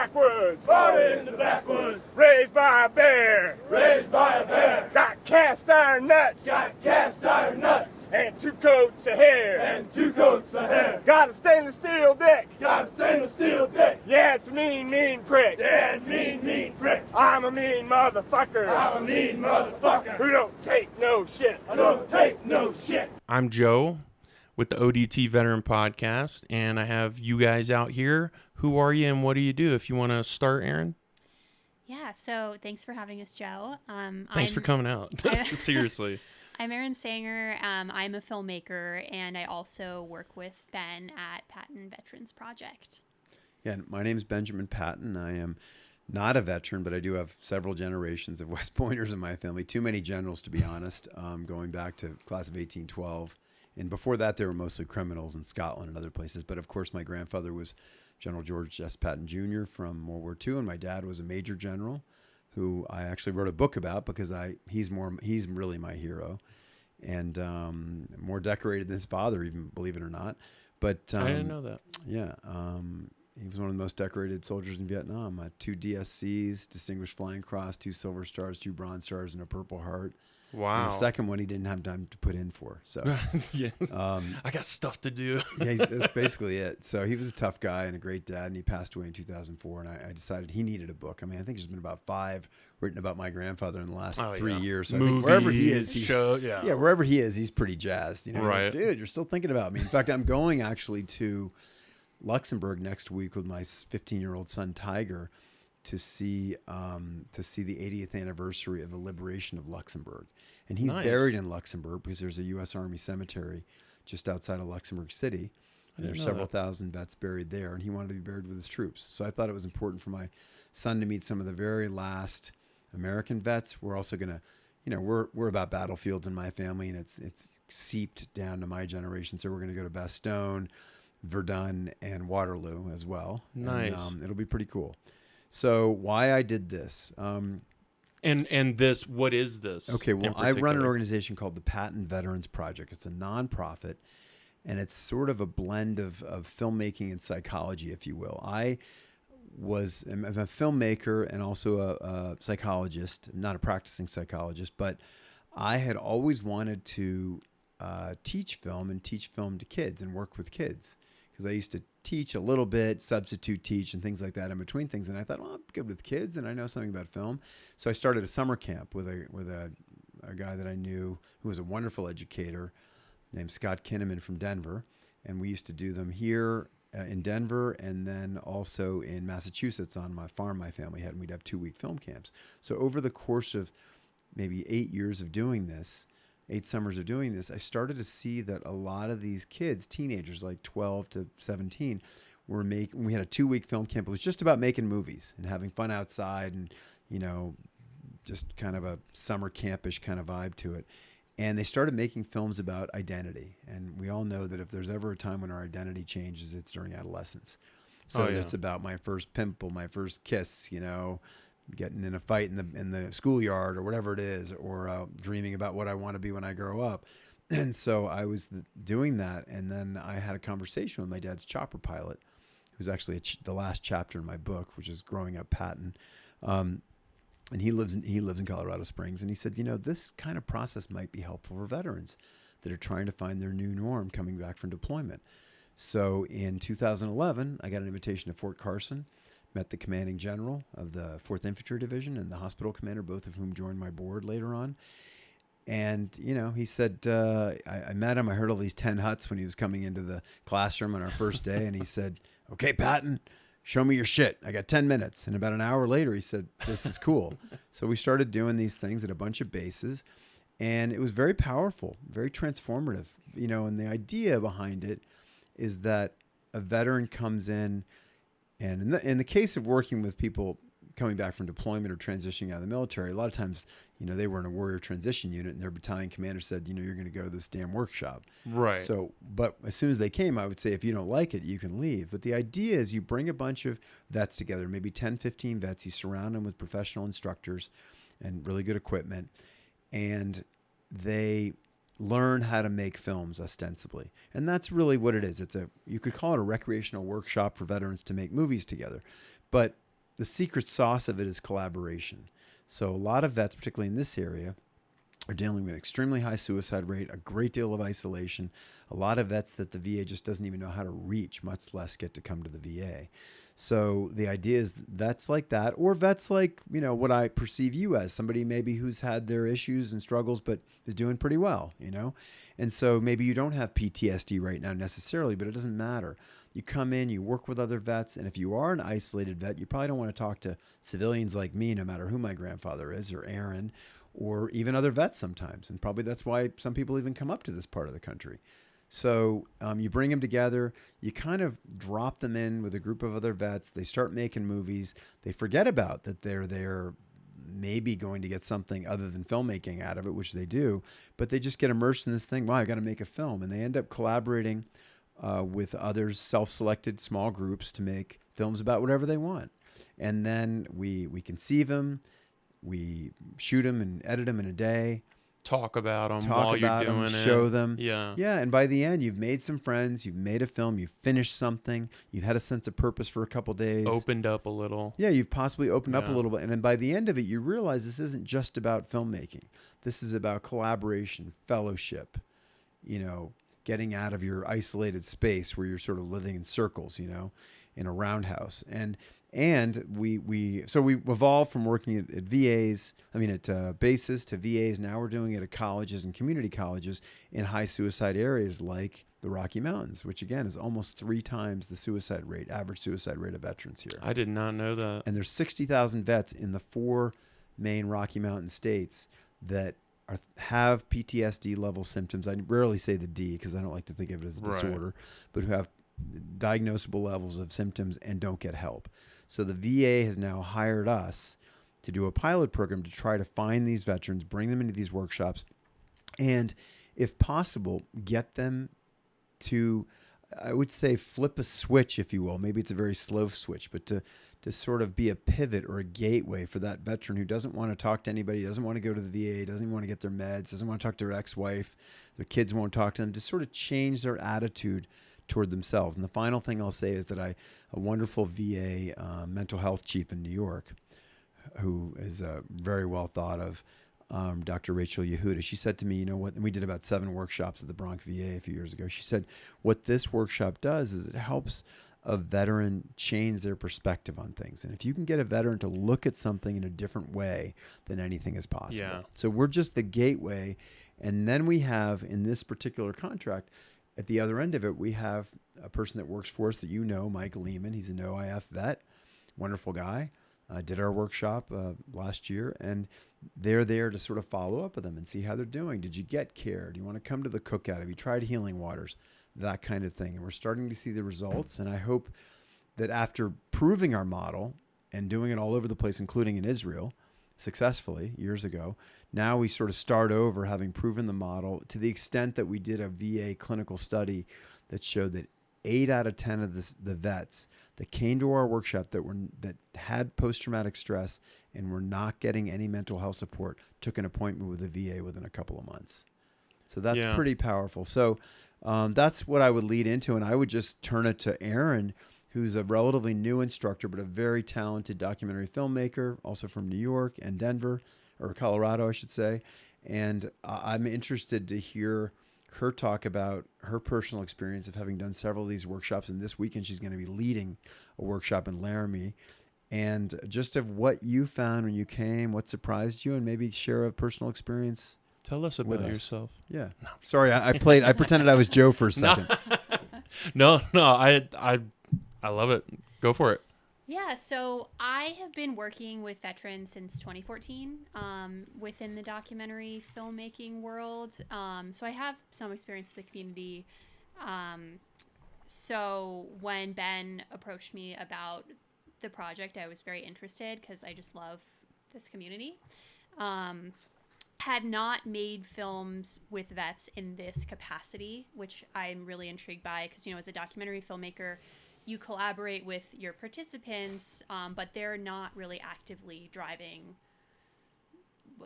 backwoods. Born in the backwoods. Raised by a bear. Raised by a bear. Got cast iron nuts. Got cast iron nuts. And 2 coats of hair. And 2 coats of hair. Got a stainless steel dick. Got a stainless steel dick. Yeah, it's a mean prick. Yeah, mean prick. I'm a mean motherfucker. I'm a mean motherfucker. Who don't take no shit. I don't take no shit. I'm Joe with the ODT Veteran Podcast, and I have you guys out here. Who are you and what do you do? If you want to start, Aaron. Yeah, so thanks for having us, Joe. Thanks for coming out. Seriously. I'm Erin Sanger. I'm a filmmaker, and I also work with Ben at Patton Veterans Project. Yeah, my name is Benjamin Patton. I am not a veteran, but I do have several generations of West Pointers in my family. Too many generals, to be honest, going back to class of 1812. And before that, they were mostly criminals in Scotland and other places. But, of course, my grandfather was General George S. Patton Jr. from World War II, and my dad was a major general who I actually wrote a book about because he's really my hero, and more decorated than his father, even, believe it or not. But I didn't know that. Yeah, he was one of the most decorated soldiers in Vietnam. 2 DSCs, Distinguished Flying Cross, 2 Silver Stars, 2 Bronze Stars, and a Purple Heart. Wow. And the second one he didn't have time to put in for. So yes. I got stuff to do. Yeah, that's basically it. So he was a tough guy and a great dad, and he passed away in 2004. And I decided he needed a book. I mean, I think there's been about 5 written about my grandfather in the last 3 years. So I think wherever he is, wherever he is, he's pretty jazzed. You know, right? Like, dude, you're still thinking about me. In fact, I'm going actually to Luxembourg next week with my 15-year-old son Tiger to see the 80th anniversary of the liberation of Luxembourg. And he's buried in Luxembourg because there's a U.S. Army cemetery just outside of Luxembourg City. And there's several thousand vets buried there, and he wanted to be buried with his troops. So I thought it was important for my son to meet some of the very last American vets. We're also going to, we're about battlefields in my family, and it's seeped down to my generation. So we're going to go to Bastogne, Verdun, and Waterloo as well. Nice. And, it'll be pretty cool. So why I did this. And this, what is this? Okay, well, I run an organization called the Patton Veterans Project. It's a nonprofit, and it's sort of a blend of filmmaking and psychology, if you will. I'm a filmmaker and also a psychologist, not a practicing psychologist, but I had always wanted to teach film to kids and work with kids, because I used to teach a little bit, substitute teach, and things like that in between things. And I thought, well, I'm good with kids, and I know something about film. So I started a summer camp with a guy that I knew who was a wonderful educator named Scott Kinnaman from Denver. And we used to do them here in Denver, and then also in Massachusetts on my farm my family had, and we'd have 2-week film camps. So over the course of maybe 8 years of doing this, 8 summers of doing this, I started to see that a lot of these kids, teenagers like 12 to 17, we had a 2-week film camp. It was just about making movies and having fun outside and, just kind of a summer campish kind of vibe to it. And they started making films about identity. And we all know that if there's ever a time when our identity changes, it's during adolescence. So it's about my first pimple, my first kiss, getting in a fight in the schoolyard or whatever it is, or dreaming about what I want to be when I grow up. And so I was doing that, and then I had a conversation with my dad's chopper pilot, who's actually the last chapter in my book, which is Growing Up Patton. And he lives in Colorado Springs, and he said, this kind of process might be helpful for veterans that are trying to find their new norm coming back from deployment. So in 2011, I got an invitation to Fort Carson. Met the commanding general of the 4th Infantry Division and the hospital commander, both of whom joined my board later on. And, he said, I met him. I heard all these 10 huts when he was coming into the classroom on our first day. And he said, okay, Patton, show me your shit. I got 10 minutes. And about an hour later, he said, this is cool. So we started doing these things at a bunch of bases. And it was very powerful, very transformative. And the idea behind it is that a veteran comes in, and in the case of working with people coming back from deployment or transitioning out of the military, a lot of times, they were in a warrior transition unit, and their battalion commander said, you're going to go to this damn workshop. Right. So, but as soon as they came, I would say, if you don't like it, you can leave. But the idea is you bring a bunch of vets together, maybe 10, 15 vets, you surround them with professional instructors and really good equipment, and they learn how to make films ostensibly. And that's really what it is. You could call it a recreational workshop for veterans to make movies together. But the secret sauce of it is collaboration. So a lot of vets, particularly in this area, are dealing with an extremely high suicide rate, a great deal of isolation, a lot of vets that the VA just doesn't even know how to reach, much less get to come to the VA. So the idea is vets like that, or vets like, what I perceive you as, somebody maybe who's had their issues and struggles, but is doing pretty well, And so maybe you don't have PTSD right now necessarily, but it doesn't matter. You come in, you work with other vets, and if you are an isolated vet, you probably don't want to talk to civilians like me, no matter who my grandfather is, or Aaron, or even other vets sometimes. And probably that's why some people even come up to this part of the country. So you bring them together, you kind of drop them in with a group of other vets. They start making movies. They forget about that they're there maybe going to get something other than filmmaking out of it, which they do, but they just get immersed in this thing. Wow, I got to make a film. And they end up collaborating with others, self-selected small groups, to make films about whatever they want. And then we conceive them, we shoot them and edit them in a day. Talk about them while you're doing it. Show them. Yeah. Yeah. And by the end, you've made some friends. You've made a film. You've finished something. You've had a sense of purpose for a couple days. Opened up a little. Yeah. You've possibly opened up a little bit. And then by the end of it, you realize this isn't just about filmmaking. This is about collaboration, fellowship, getting out of your isolated space where you're sort of living in circles, in a roundhouse. And we evolved from working at VAs, at bases to VAs. Now we're doing it at colleges and community colleges in high suicide areas like the Rocky Mountains, which again is almost 3 times the average suicide rate of veterans here. I did not know that. And there's 60,000 vets in the 4 main Rocky Mountain states that have PTSD level symptoms. I rarely say the D because I don't like to think of it as a disorder, but who have diagnosable levels of symptoms and don't get help. So the VA has now hired us to do a pilot program to try to find these veterans, bring them into these workshops, and if possible, get them to, I would say, flip a switch, if you will. Maybe it's a very slow switch, but to sort of be a pivot or a gateway for that veteran who doesn't want to talk to anybody, doesn't want to go to the VA, doesn't want to get their meds, doesn't want to talk to their ex-wife, their kids won't talk to them, to sort of change their attitude toward themselves. And the final thing I'll say is that a wonderful VA mental health chief in New York, who is very well thought of, Dr. Rachel Yehuda, she said to me, and we did about 7 workshops at the Bronx VA a few years ago. She said, what this workshop does is it helps a veteran change their perspective on things. And if you can get a veteran to look at something in a different way, then anything is possible. Yeah. So we're just the gateway. And then we have, in this particular contract, at the other end of it, we have a person that works for us that Mike Lehman. He's an OIF vet, wonderful guy. Did our workshop last year, and they're there to sort of follow up with them and see how they're doing. Did you get care? Do you want to come to the cookout? Have you tried healing waters? That kind of thing. And we're starting to see the results, and I hope that after proving our model and doing it all over the place, including in Israel, successfully years ago, now we sort of start over having proven the model to the extent that we did a VA clinical study that showed that 8 out of 10 of the vets that came to our workshop that had post-traumatic stress and were not getting any mental health support took an appointment with the VA within a couple of months. So that's pretty powerful. So that's what I would lead into, and I would just turn it to Aaron, who's a relatively new instructor, but a very talented documentary filmmaker, also from New York and Denver, or Colorado, I should say. And I'm interested to hear her talk about her personal experience of having done several of these workshops. And this weekend, she's going to be leading a workshop in Laramie. And just of what you found when you came, what surprised you, and maybe share a personal experience. Tell us about yourself. Yeah. No. Sorry, I pretended I was Joe for a second. No, I love it. Go for it. Yeah, so I have been working with veterans since 2014 within the documentary filmmaking world. So I have some experience with the community. So when Ben approached me about the project, I was very interested because I just love this community. Had not made films with vets in this capacity, which I'm really intrigued by because, as a documentary filmmaker, you collaborate with your participants, but they're not really actively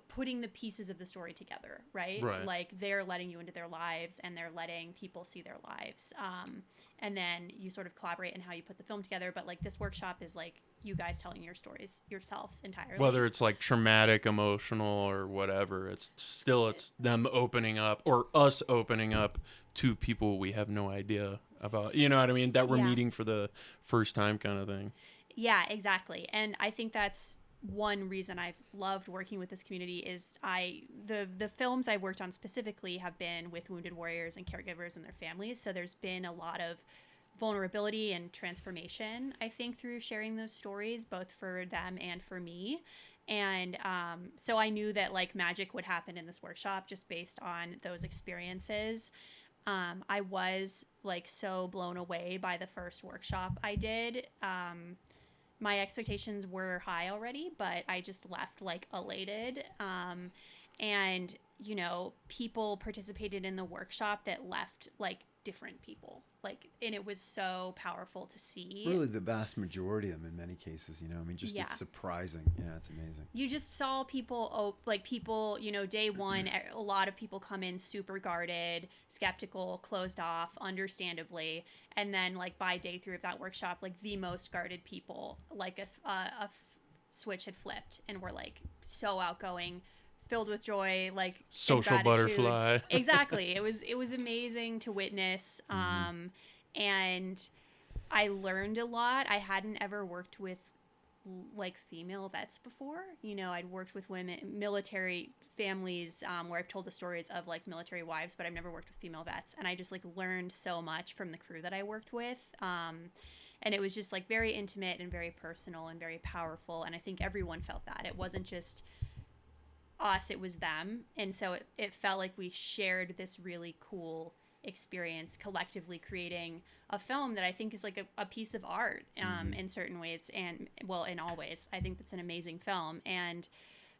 putting the pieces of the story together, right? Like they're letting you into their lives and they're letting people see their lives. And then you sort of collaborate in how you put the film together. But like this workshop is like, you guys telling your stories yourselves entirely. Whether it's like traumatic, emotional, or whatever, it's them opening up, or us opening up to people we have no idea about. You know what I mean? That we're Yeah. meeting for the first time, kind of thing. Yeah, exactly. And I think that's one reason I've loved working with this community is the films I've worked on specifically have been with wounded warriors and caregivers and their families. So there's been a lot of vulnerability and transformation, I think, through sharing those stories, both for them and for me. And so I knew that like magic would happen in this workshop just based on those experiences. I was like so blown away by the first workshop I did. My expectations were high already, but I just left like elated. And, you know, people participated in the workshop that left like different people. Like, and it was so powerful to see. Really, the vast majority of them in many cases, you know, I mean, just Yeah. it's surprising. Yeah, it's amazing. You just saw people, you know, day one, a lot of people come in super guarded, skeptical, closed off, understandably. And then, like, by day 3 of that workshop, like, the most guarded people, like, a switch had flipped and were, like, so outgoing, filled with joy, like, Social and gratitude. butterfly. Exactly. It was amazing to witness. And I learned a lot. I hadn't ever worked with like female vets before. You know, I'd worked with women, military families, where I've told the stories of like military wives, but I've never worked with female vets. And I just like learned so much from the crew that I worked with. And it was just like very intimate and very personal and very powerful. And I think everyone felt that. It wasn't just us, it was them. And so it felt like we shared this really cool experience collectively, creating a film that I think is like a piece of art in certain ways, and well, in all ways. I think that's an amazing film. And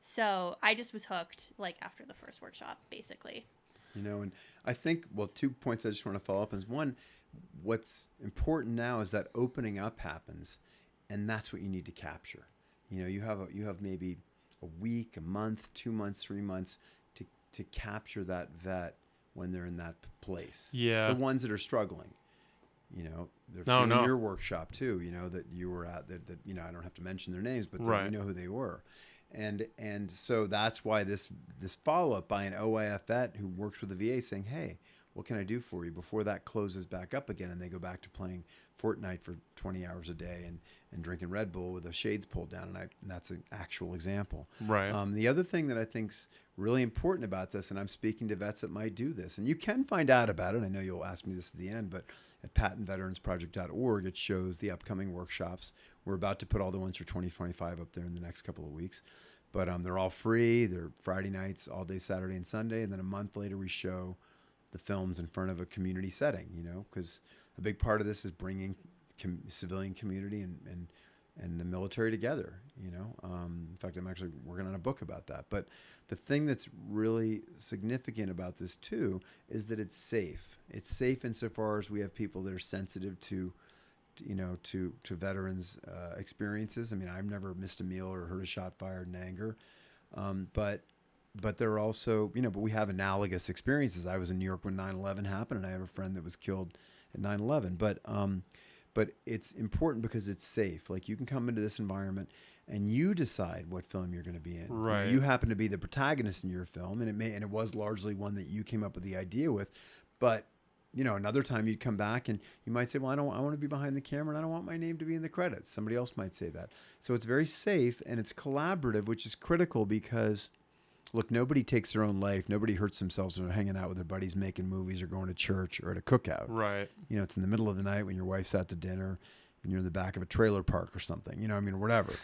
so I just was hooked like after the first workshop, basically. You know, and I think, well, 2 points I just want to follow up is one, what's important now is that opening up happens, and that's what you need to capture. You know, you have maybe a week, a month, 2 months, 3 months to capture that vet when they're in that place. Yeah. The ones that are struggling, you know, they're No. feeling your workshop too, you know, that you were at, that you know, I don't have to mention their names, but Right. you know who they were. And so that's why this follow-up by an OIF vet who works with the VA saying, hey, what can I do for you, before that closes back up again and they go back to playing Fortnite for 20 hours a day and drinking Red Bull with the shades pulled down. And that's an actual example. Right. The other thing that I think's really important about this, and I'm speaking to vets that might do this, and you can find out about it. I know you'll ask me this at the end, but at pattonveteransproject.org, it shows the upcoming workshops. We're about to put all the ones for 2025 up there in the next couple of weeks. But they're all free. They're Friday nights, all day Saturday and Sunday. And then a month later, we show the films in front of a community setting, you know, because a big part of this is bringing civilian community and the military together, you know. In fact, I'm actually working on a book about that. But the thing that's really significant about this too is that it's safe. It's safe insofar as we have people that are sensitive to veterans' experiences. I mean, I've never missed a meal or heard a shot fired in anger, but there are also, you know, but we have analogous experiences. I was in New York when 9/11 happened, and I have a friend that was killed at 9/11. But it's important because it's safe. Like, you can come into this environment and you decide what film you're going to be in. Right. You happen to be the protagonist in your film, and it was largely one that you came up with the idea with. But, you know, another time you'd come back and you might say, well, I want to be behind the camera and I don't want my name to be in the credits. Somebody else might say that. So it's very safe and it's collaborative, which is critical because, look, nobody takes their own life. Nobody hurts themselves when they're hanging out with their buddies, making movies or going to church or at a cookout. Right. You know, it's in the middle of the night when your wife's out to dinner and you're in the back of a trailer park or something, you know, I mean, whatever,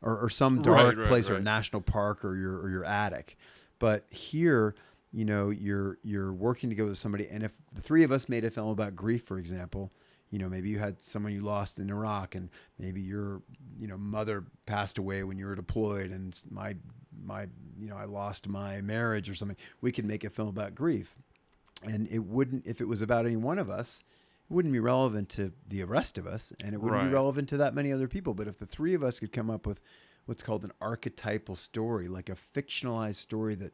or some dark place or a national park or your attic. But here, you know, you're working together with somebody. And if the three of us made a film about grief, for example, you know, maybe you had someone you lost in Iraq, and maybe your, you know, mother passed away when you were deployed, and my, you know, I lost my marriage or something. We could make a film about grief, and it wouldn't, if it was about any one of us, it wouldn't be relevant to the rest of us, and it wouldn't be relevant to that many other people. But if the three of us could come up with what's called an archetypal story, like a fictionalized story that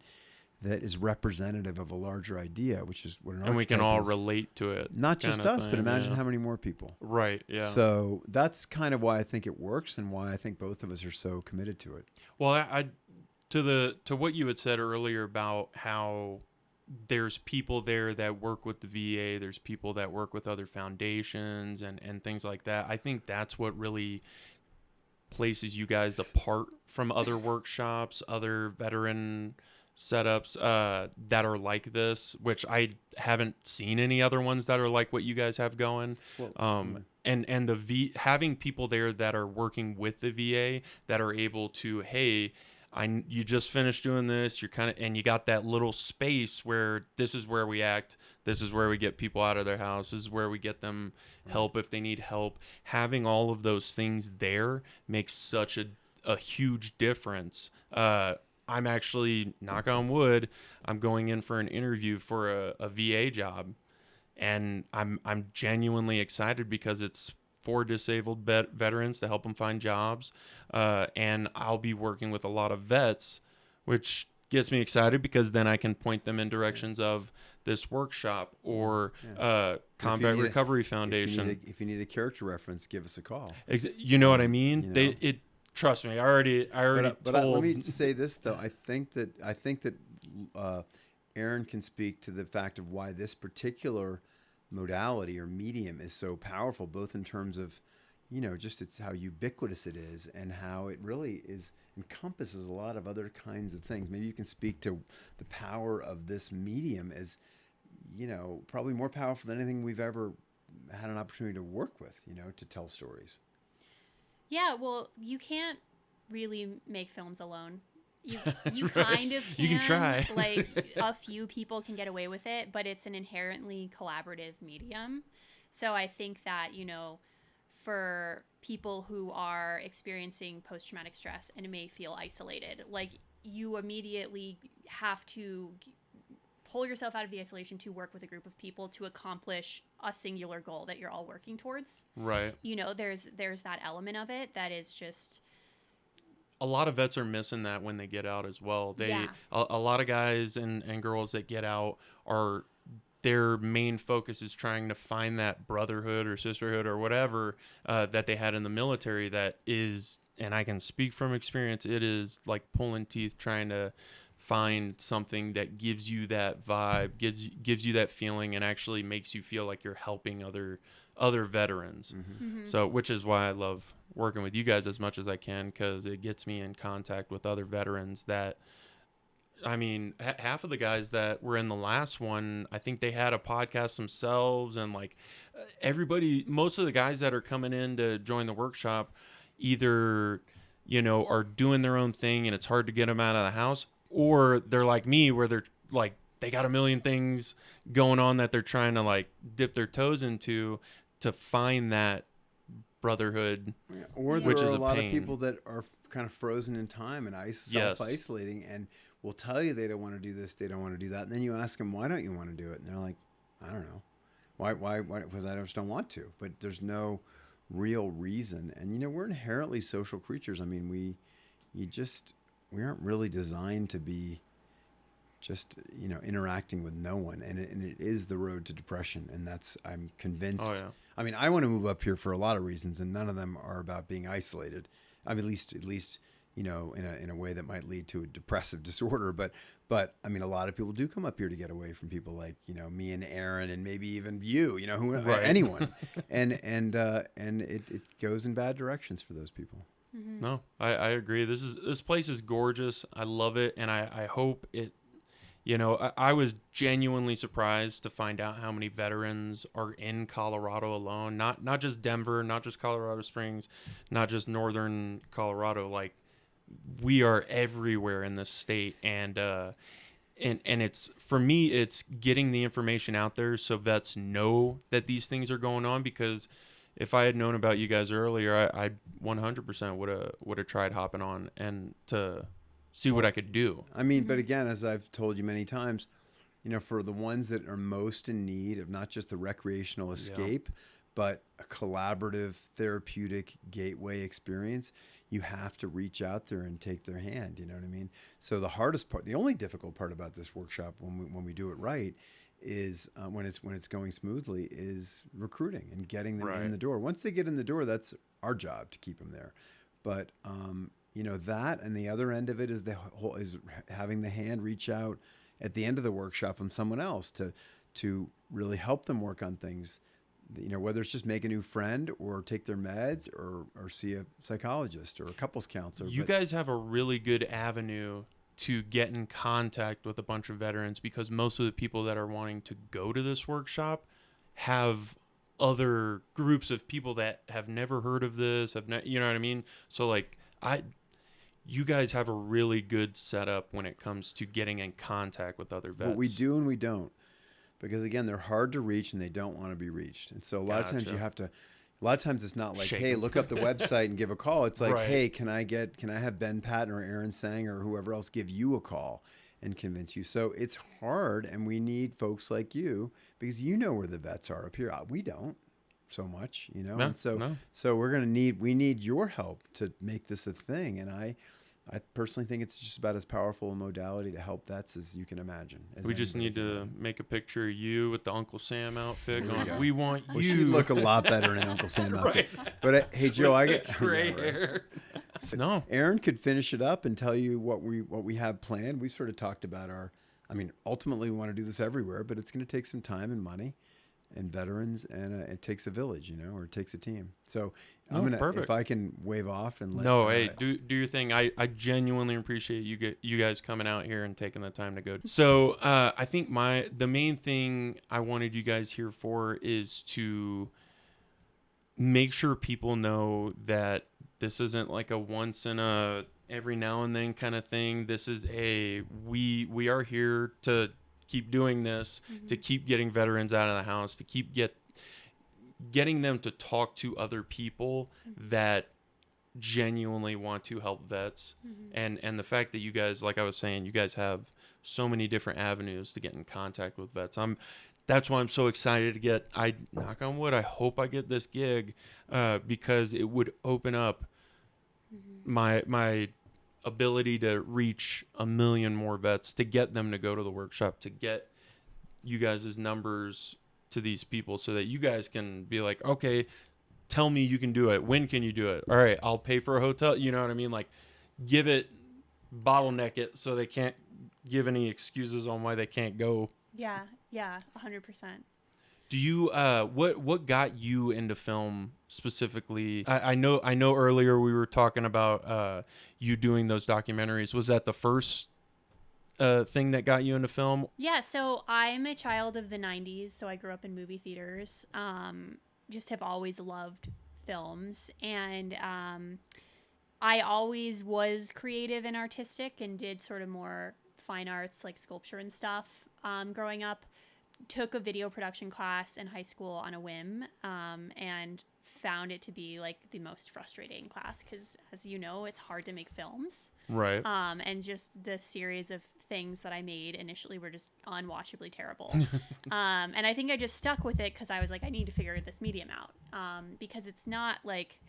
that is representative of a larger idea, which is what an And we can all archetype is. relate to it. Not just kinda us, but thing, imagine yeah. how many more people. Right. Yeah. So that's kind of why I think it works, and why I think both of us are so committed to it. Well, to what you had said earlier about how there's people there that work with the VA, there's people that work with other foundations and things like that. I think that's what really places you guys apart from other workshops, other veteran setups that are like this, which I haven't seen any other ones that are like what you guys have going. Well, And having people there that are working with the VA that are able to, hey, you just finished doing this, you're kind of, and you got that little space where this is where we act, this is where we get people out of their house, this is where we get them help if they need help. Having all of those things there makes such a huge difference. I'm actually, knock on wood, I'm going in for an interview for a VA job, and I'm genuinely excited because it's for disabled veterans to help them find jobs, and I'll be working with a lot of vets, which gets me excited because then I can point them in directions of this workshop or Combat Recovery Foundation. If you need a character reference, give us a call. You know what I mean? You know? Trust me, I already But let me say this though. I think that Aaron can speak to the fact of why this particular modality or medium is so powerful, both in terms of, just it's how ubiquitous it is and how it really encompasses a lot of other kinds of things. Maybe you can speak to the power of this medium as, probably more powerful than anything we've ever had an opportunity to work with, to tell stories. Yeah, well, you can't really make films alone. You kind of can. You can try. Like, a few people can get away with it, but it's an inherently collaborative medium. So I think that, for people who are experiencing post-traumatic stress and may feel isolated, like, you immediately have to pull yourself out of the isolation to work with a group of people to accomplish a singular goal that you're all working towards. Right. There's that element of it that is just... A lot of vets are missing that when they get out as well. A lot of guys and girls that get out their main focus is trying to find that brotherhood or sisterhood or whatever that they had in the military that is, and I can speak from experience, it is like pulling teeth trying to find something that gives you that vibe, gives you that feeling, and actually makes you feel like you're helping other veterans. Mm-hmm. Mm-hmm. So, which is why I love working with you guys as much as I can, because it gets me in contact with other veterans that, I mean, half of the guys that were in the last one, I think they had a podcast themselves, and like most of the guys that are coming in to join the workshop either, are doing their own thing and it's hard to get them out of the house, or they're like me where they're like, they got a million things going on that they're trying to like dip their toes into to find that brotherhood. Yeah. Or there which are is a lot pain. of people that are kind of frozen in time and self-isolating and will tell you they don't want to do this, they don't want to do that. And then you ask them, why don't you want to do it? And they're like, I don't know. Why? Because I just don't want to. But there's no real reason. And, we're inherently social creatures. I mean, we aren't really designed to be just, interacting with no one. And it is the road to depression. And I'm convinced. Oh, yeah. I mean, I want to move up here for a lot of reasons, and none of them are about being isolated. I mean, at least, in a way that might lead to a depressive disorder. But I mean, a lot of people do come up here to get away from people like, me and Aaron, and maybe even you, Right. anyone. and it goes in bad directions for those people. Mm-hmm. No, I agree. This place is gorgeous. I love it, and I hope it. I was genuinely surprised to find out how many veterans are in Colorado alone. Not just Denver, not just Colorado Springs, not just northern Colorado. Like, we are everywhere in this state, and it's, for me, it's getting the information out there so vets know that these things are going on. Because if I had known about you guys earlier, I 100% would have tried hopping on and to see what I could do. I mean, but again, as I've told you many times, for the ones that are most in need of not just the recreational escape, but a collaborative, therapeutic gateway experience. You have to reach out there and take their hand. You know what I mean? So the hardest part, the only difficult part about this workshop when we do it right, is when it's going smoothly, is recruiting and getting them in the door. Once they get in the door, that's our job to keep them there. But that, and the other end of it is having the hand reach out at the end of the workshop from someone else to really help them work on things. Whether it's just make a new friend or take their meds or see a psychologist or a couples counselor. You guys have a really good avenue to get in contact with a bunch of veterans, because most of the people that are wanting to go to this workshop have other groups of people that have never heard of this, you know what I mean? So you guys have a really good setup when it comes to getting in contact with other vets. What we do and we don't. Because again, they're hard to reach and they don't want to be reached. And so a lot of times it's not like, hey, look up the website and give a call. It's like, hey, can I have Ben Patton or Aaron Sang or whoever else give you a call and convince you? So it's hard, and we need folks like you, because where the vets are up here. We don't so much, No, and so we need your help to make this a thing. And I personally think it's just about as powerful a modality to help vets as you can imagine. We just need to make a picture of you with the Uncle Sam outfit going, we want you. Well, you look a lot better in an Uncle Sam outfit. But hey, Joe, I get gray hair. No. Aaron could finish it up and tell you what we have planned. We sort of talked about ultimately we want to do this everywhere, but it's going to take some time and money and veterans, and it takes a village, or it takes a team. So perfect. If I can wave off and let hey, do your thing. I genuinely appreciate you guys coming out here and taking the time to go. So I think the main thing I wanted you guys here for is to make sure people know that this isn't like a once in a every now and then kind of thing. This is we are here to keep doing this, to keep getting veterans out of the house, to keep getting them to talk to other people that genuinely want to help vets. And the fact that you guys, like I was saying, you guys have so many different avenues to get in contact with vets. That's why I'm so excited to get, knock on wood, I hope I get this gig, because it would open up my ability to reach 1 million more vets, to get them to go to the workshop, to get you guys' numbers to these people, so that you guys can be like, okay, tell me you can do it. When can you do it? All right, I'll pay for a hotel. You know what I mean? Like, bottleneck it so they can't give any excuses on why they can't go. Yeah, 100%. Do you what got you into film specifically? I know earlier we were talking about you doing those documentaries. Was that the first thing that got you into film? Yeah, so I'm a child of the 90s, so I grew up in movie theaters. Just have always loved films, and I always was creative and artistic and did sort of more fine arts like sculpture and stuff growing up. Took a video production class in high school on a whim, and found it to be like the most frustrating class because, as you know, it's hard to make films. Right. And just the series of things that I made initially were just unwatchably terrible. And I think I just stuck with it because I was like, I need to figure this medium out. Because it's not like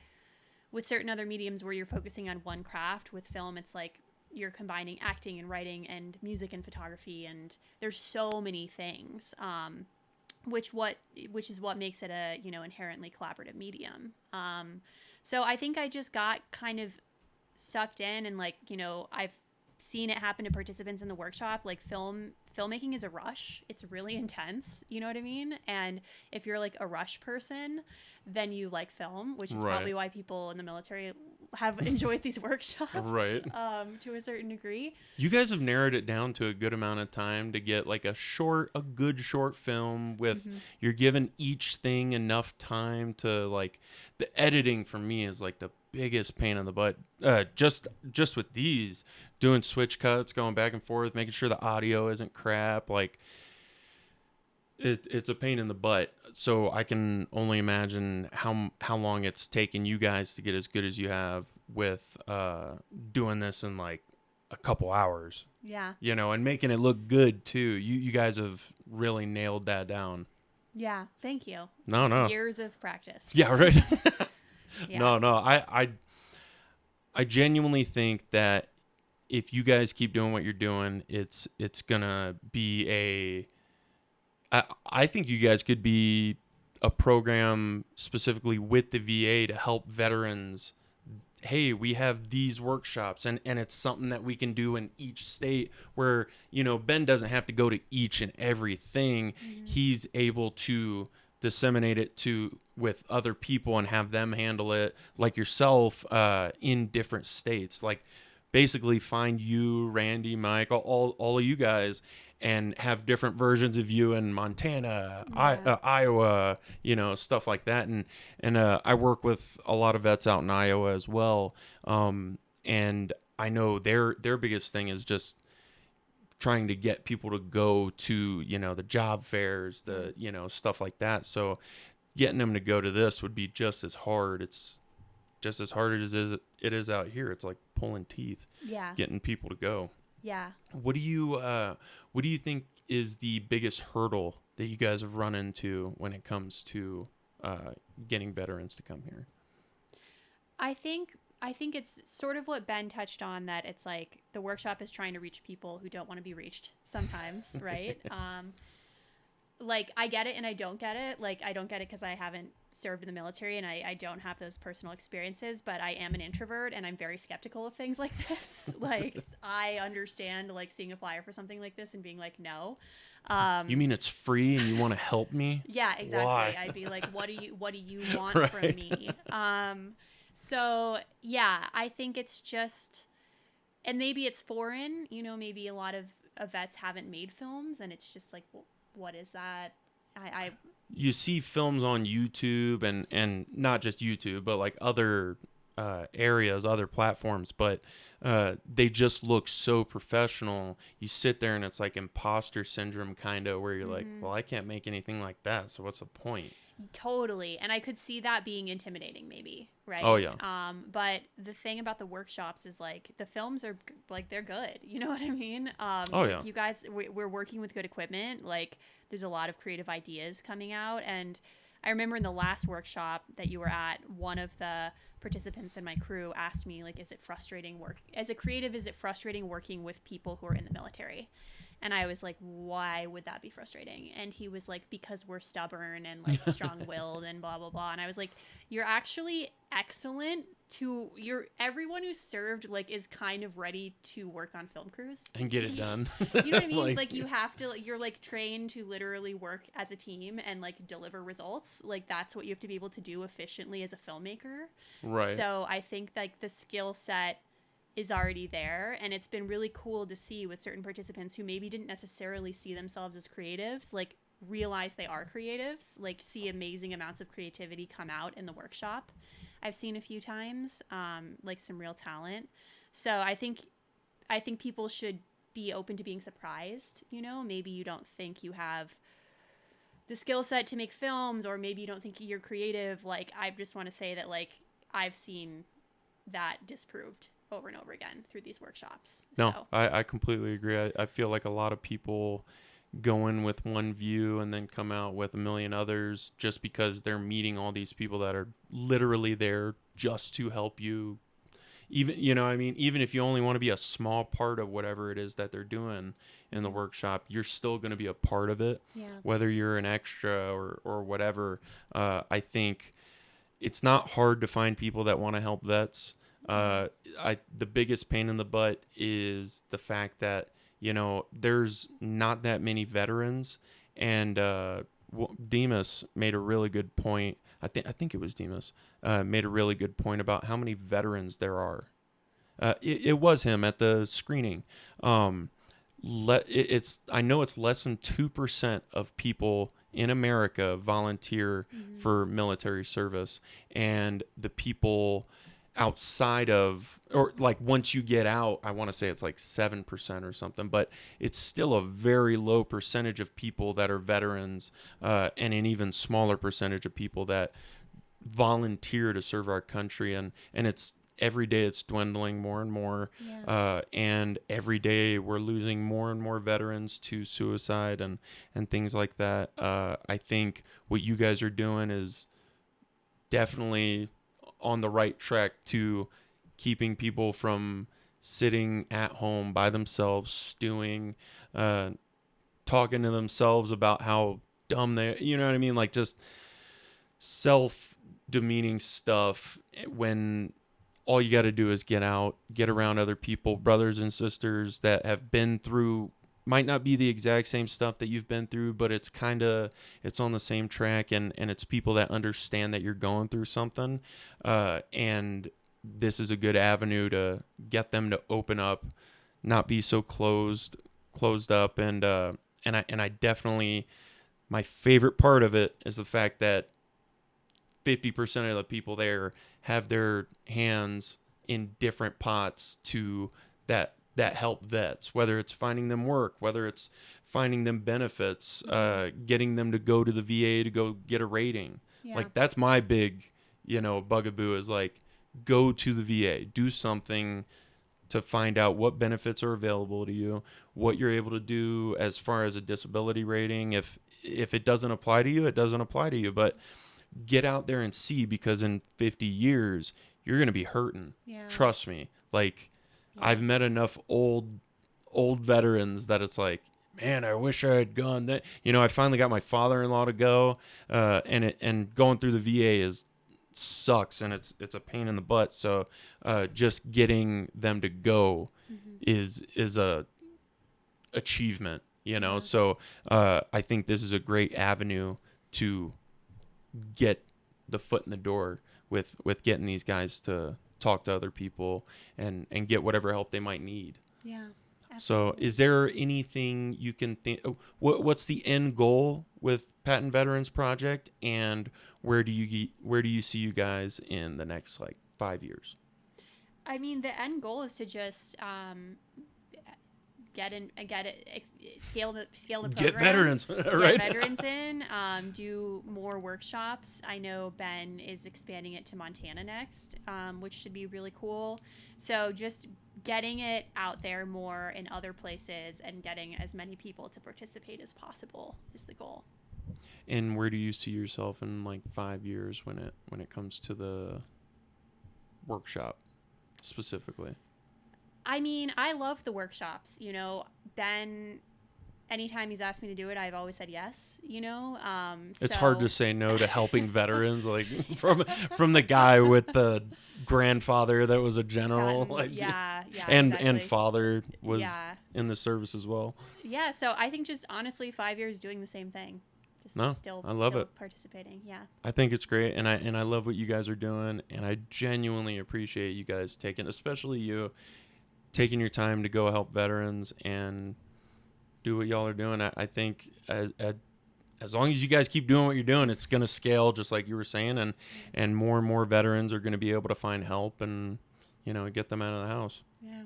with certain other mediums where you're focusing on one craft. With film, it's like you're combining acting and writing and music and photography, and there's so many things, which is what makes it a, inherently collaborative medium. So I think I just got kind of sucked in, and I've seen it happen to participants in the workshop. Like filmmaking is a rush. It's really intense. You know what I mean? And if you're like a rush person, then you like film, which is probably why people in the military have enjoyed these workshops, right? To a certain degree. You guys have narrowed it down to a good amount of time to get like a good short film with, you're given each thing enough time to, like, the editing for me is like the biggest pain in the butt. Just with these, doing switch cuts, going back and forth, making sure the audio isn't crap, like it's a pain in the butt. So I can only imagine how long it's taken you guys to get as good as you have with doing this in like a couple hours. Yeah. And making it look good too. You guys have really nailed that down. Yeah, thank you. No. Years of practice. Yeah, right. Yeah. No. I genuinely think that if you guys keep doing what you're doing, it's gonna be I think you guys could be a program specifically with the VA to help veterans. Hey, we have these workshops, and it's something that we can do in each state where, Ben doesn't have to go to each and everything. He's able to disseminate it with other people and have them handle it, like yourself, in different states. Like, basically find you, Randy, Mike, all of you guys, and have different versions of you in Montana, Iowa, stuff like that. And I work with a lot of vets out in Iowa as well. And I know their biggest thing is just trying to get people to go to, the job fairs, the, stuff like that. So getting them to go to this would be just as hard. It's just as hard as it is out here. It's like pulling teeth, getting people to go. Yeah. What do you think is the biggest hurdle that you guys have run into when it comes to getting veterans to come here? I think it's sort of what Ben touched on, that it's like the workshop is trying to reach people who don't want to be reached sometimes, right? Like, I get it and I don't get it. Like, I don't get it because I haven't served in the military and I don't have those personal experiences, but I am an introvert and I'm very skeptical of things like this. Like, I understand, like, seeing a flyer for something like this and being like, no. You mean it's free and you want to help me? Yeah, exactly. Why? I'd be like, what do you want from me? So yeah, I think it's just, and maybe it's foreign, maybe a lot of vets haven't made films and it's just like, well, what is that? You see films on YouTube and not just YouTube, but like other areas, other platforms, but they just look so professional. You sit there and it's like imposter syndrome kind of, where you're like, well, I can't make anything like that, so what's the point? Totally. And I could see that being intimidating, maybe, right? Oh yeah. But the thing about the workshops is, like, the films are like, they're good, you know what I mean? Oh yeah. You guys, we're working with good equipment. Like, there's a lot of creative ideas coming out. And I remember in the last workshop that you were at, one of the participants in my crew asked me, like, is it frustrating as a creative, is it frustrating working with people who are in the military? And I was like, why would that be frustrating? And he was like, because we're stubborn and, like, strong-willed and blah, blah, blah. And I was like, you're actually excellent everyone who served, like, is kind of ready to work on film crews. And get it done. You know what I mean? Like, you have to, you're, like, trained to literally work as a team and, like, deliver results. Like, that's what you have to be able to do efficiently as a filmmaker. Right. So I think, like, the skill set is already there, and it's been really cool to see with certain participants who maybe didn't necessarily see themselves as creatives, like, realize they are creatives, like, see amazing amounts of creativity come out in the workshop. I've seen a few times, like, some real talent. So I think people should be open to being surprised. Maybe you don't think you have the skill set to make films, or maybe you don't think you're creative. Like, I just want to say that, like, I've seen that disproved over and over again through these workshops. No, So. I completely agree. I feel like a lot of people go in with one view and then come out with a million others, just because they're meeting all these people that are literally there just to help you. Even, even if you only want to be a small part of whatever it is that they're doing in the workshop, you're still going to be a part of it. Yeah. Whether you're an extra or whatever. I think it's not hard to find people that want to help vets. The biggest pain in the butt is the fact that, there's not that many veterans, and Demas made a really good point. I think it was Demas made a really good point about how many veterans there are. It was him at the screening. I know it's less than 2% of people in America volunteer for military service, and the people outside of, or like once you get out, I want to say it's like 7% or something, but it's still a very low percentage of people that are veterans, and an even smaller percentage of people that volunteer to serve our country. And every day it's dwindling more and more. Yeah. And every day we're losing more and more veterans to suicide and things like that. I think what you guys are doing is definitely on the right track to keeping people from sitting at home by themselves, stewing, talking to themselves about how dumb they, you know what I mean? Like just self-demeaning stuff when all you got to do is get out, get around other people, brothers and sisters that have been through, might not be the exact same stuff that you've been through, but it's on the same track, and it's people that understand that you're going through something, and this is a good avenue to get them to open up, not be so closed up, and I definitely, my favorite part of it is the fact that 50% of the people there have their hands in different pots to that help vets, whether it's finding them work, whether it's finding them benefits, getting them to go to the VA to go get a rating. Yeah. Like that's my big, bugaboo is like, go to the VA, do something to find out what benefits are available to you, what you're able to do as far as a disability rating. If it doesn't apply to you, it doesn't apply to you, but get out there and see, because in 50 years, you're going to be hurting. Yeah. Trust me. Like I've met enough old veterans that it's like, man, I wish I had gone that, I finally got my father-in-law to go, and going through the VA sucks, and it's a pain in the butt. So just getting them to go is a achievement, Yeah. So I think this is a great avenue to get the foot in the door with getting these guys to talk to other people and get whatever help they might need. Yeah. So is there anything you can think, what's the end goal with Patton Veterans Project, and where do you see you guys in the next 5 years? I mean, the end goal is to just scale the program. Get veterans, right? Get veterans in, do more workshops. I know Ben is expanding it to Montana next, which should be really cool. So just getting it out there more in other places and getting as many people to participate as possible is the goal. And where do you see yourself in 5 years when it comes to the workshop specifically? I mean, I love the workshops. Ben, anytime he's asked me to do it, I've always said yes. It's hard to say no to helping veterans, from the guy with the grandfather that was a general, and exactly. father was in the service as well. Yeah, so I think just honestly 5 years doing the same thing. I love it. Participating, yeah. I think it's great, and I love what you guys are doing, and I genuinely appreciate you guys especially you, taking your time to go help veterans and do what y'all are doing. I think as long as you guys keep doing what you're doing, it's going to scale, just like you were saying, and more veterans are going to be able to find help and, get them out of the house. Yeah.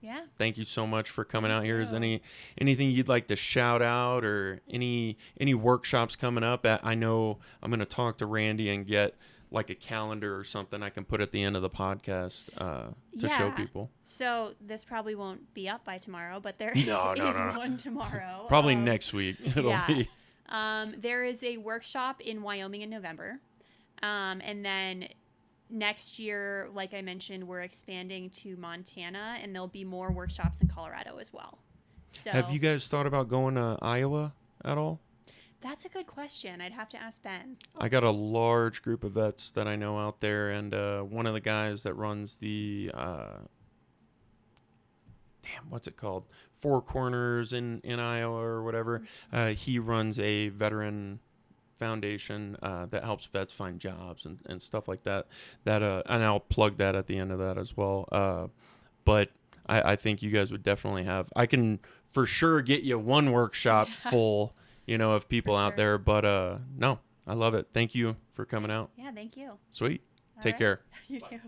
Yeah. Thank you so much for coming out here. Is anything you'd like to shout out, or any workshops coming up? I know I'm going to talk to Randy and get a calendar or something I can put at the end of the podcast to show people. So this probably won't be up by tomorrow, but there No. one tomorrow. Probably next week. It'll be. There is a workshop in Wyoming in November. And then next year, like I mentioned, we're expanding to Montana, and there'll be more workshops in Colorado as well. So have you guys thought about going to Iowa at all? That's a good question. I'd have to ask Ben. I got a large group of vets that I know out there, and one of the guys that runs the what's it called? Four Corners in Iowa or whatever. He runs a veteran foundation that helps vets find jobs and stuff like that. And I'll plug that at the end of that as well. But I think you guys would definitely have. I can for sure get you one workshop full. Of people out there, but no, I love it. Thank you for coming out. Yeah, thank you. Sweet. All Take care. You too.